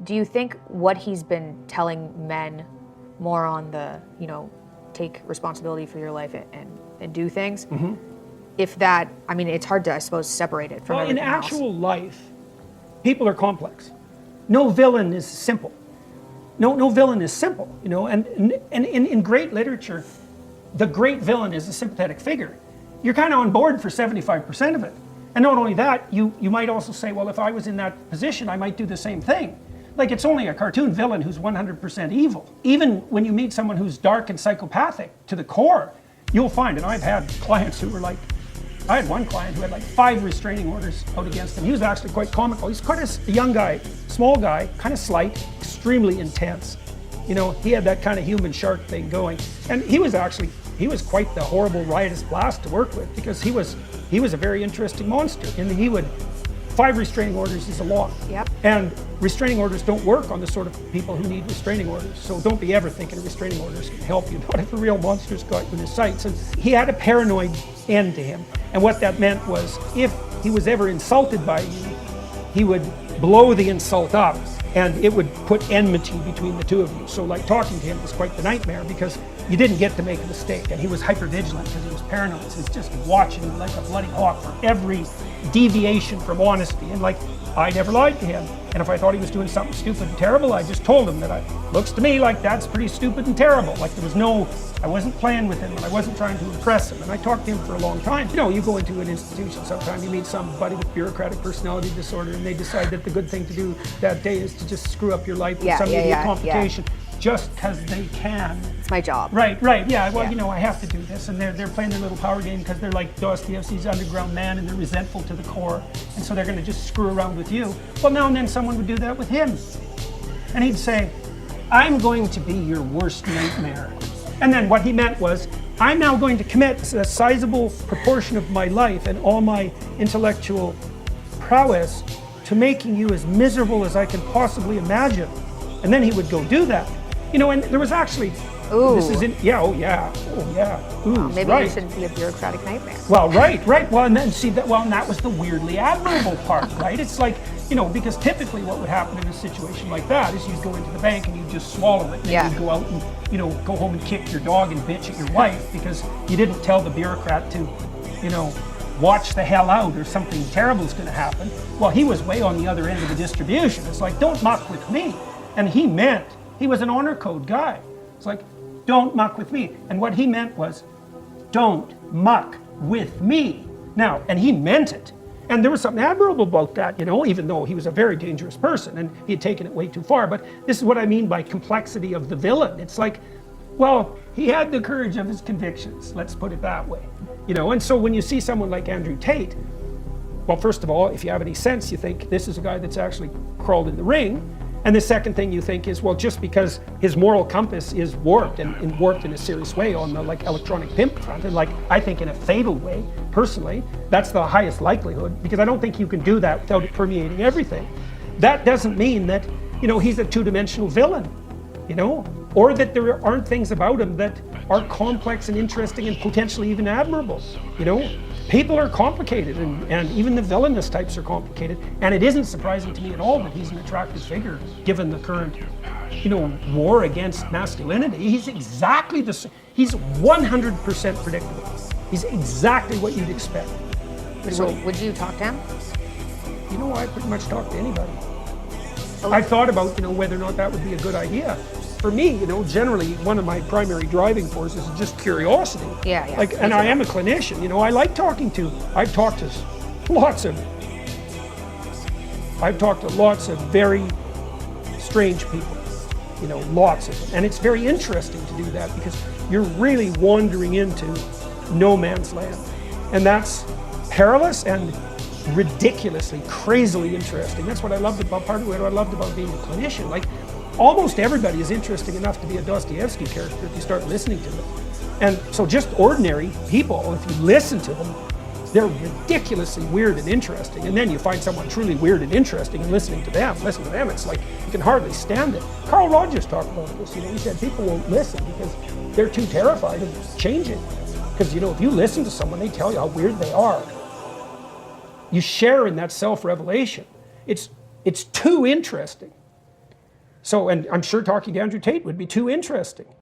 do you think what he's been telling men more on the, take responsibility for your life and do things, if that, I mean, it's hard to, I suppose, separate it from everything else. In actual life, people are complex. No villain is simple. No villain is simple, and in great literature, the great villain is a sympathetic figure. You're kind of on board for 75% of it. And not only that, you might also say, well, if I was in that position, I might do the same thing. Like, it's only a cartoon villain who's 100% evil. Even when you meet someone who's dark and psychopathic to the core, you'll find, and I've had clients who were like, I had one client who had like 5 restraining orders out against him. He was actually quite comical. He's quite a young guy, small guy, kind of slight, extremely intense. He had that kind of human shark thing going. And he was quite the horrible, riotous blast to work with, because he was a very interesting monster. And 5 restraining orders is a lot. Yep. And restraining orders don't work on the sort of people who need restraining orders. So don't be ever thinking restraining orders can help you. Not if a real monster's got you in his sights. And he had a paranoid end to him. And what that meant was, if he was ever insulted by you, he would blow the insult up, and it would put enmity between the two of you. So like, talking to him was quite the nightmare, because you didn't get to make a mistake, and he was hypervigilant because he was paranoid. So he's just watching you like a bloody hawk for every deviation from honesty. And like, I never lied to him. And if I thought he was doing something stupid and terrible, I just told him that looks to me like that's pretty stupid and terrible. Like, I wasn't playing with him, and I wasn't trying to impress him. And I talked to him for a long time. You go into an institution sometime, you meet somebody with bureaucratic personality disorder, and they decide that the good thing to do that day is to just screw up your life with some idiot complication. Just because they can. It's my job. Right, yeah. Well, I have to do this. And they're playing their little power game because they're like Dostoevsky's underground man, and they're resentful to the core. And so they're going to just screw around with you. Well, now and then someone would do that with him. And he'd say, I'm going to be your worst nightmare. And then what he meant was, I'm now going to commit a sizable proportion of my life and all my intellectual prowess to making you as miserable as I can possibly imagine. And then he would go do that. And there was actually, this is in, Ooh, maybe right. You shouldn't be a bureaucratic nightmare. Well, right. Well, and then and that was the weirdly admirable part, right? It's like, because typically what would happen in a situation like that is you'd go into the bank and you'd just swallow it. And then you'd go out and, go home and kick your dog and bitch at your wife because you didn't tell the bureaucrat to, watch the hell out, or something terrible is going to happen. Well, he was way on the other end of the distribution. It's like, don't muck with me. And he was an honor code guy. It's like, don't muck with me. And what he meant was, don't muck with me. Now, and he meant it. And there was something admirable about that, even though he was a very dangerous person and he had taken it way too far. But this is what I mean by complexity of the villain. It's like, well, he had the courage of his convictions, let's put it that way. And so when you see someone like Andrew Tate, well, first of all, if you have any sense, you think this is a guy that's actually crawled in the ring. And the second thing you think is, well, just because his moral compass is warped, and warped in a serious way on the electronic pimp front, and I think in a fatal way, personally, that's the highest likelihood, because I don't think you can do that without it permeating everything. That doesn't mean that, he's a two-dimensional villain, or that there aren't things about him that are complex and interesting and potentially even admirable, People are complicated, and even the villainous types are complicated. And it isn't surprising to me at all that he's an attractive figure, given the current, war against masculinity. He's exactly he's 100% predictable. He's exactly what you'd expect. So, would you talk to him? I pretty much talk to anybody. I thought about, whether or not that would be a good idea. For me, generally, one of my primary driving forces is just curiosity. Yeah. And I am a clinician. I like talking to. I've talked to lots of very strange people. Lots of them. And it's very interesting to do that, because you're really wandering into no man's land. And that's perilous and ridiculously, crazily interesting. That's what I loved about, part of what I loved about being a clinician. Almost everybody is interesting enough to be a Dostoevsky character if you start listening to them. And so just ordinary people, if you listen to them, they're ridiculously weird and interesting. And then you find someone truly weird and interesting, and listen to them, it's like you can hardly stand it. Carl Rogers talked about this. He said people won't listen because they're too terrified of changing. Because if you listen to someone, they tell you how weird they are. You share in that self-revelation. It's too interesting. So, and I'm sure talking to Andrew Tate would be too interesting.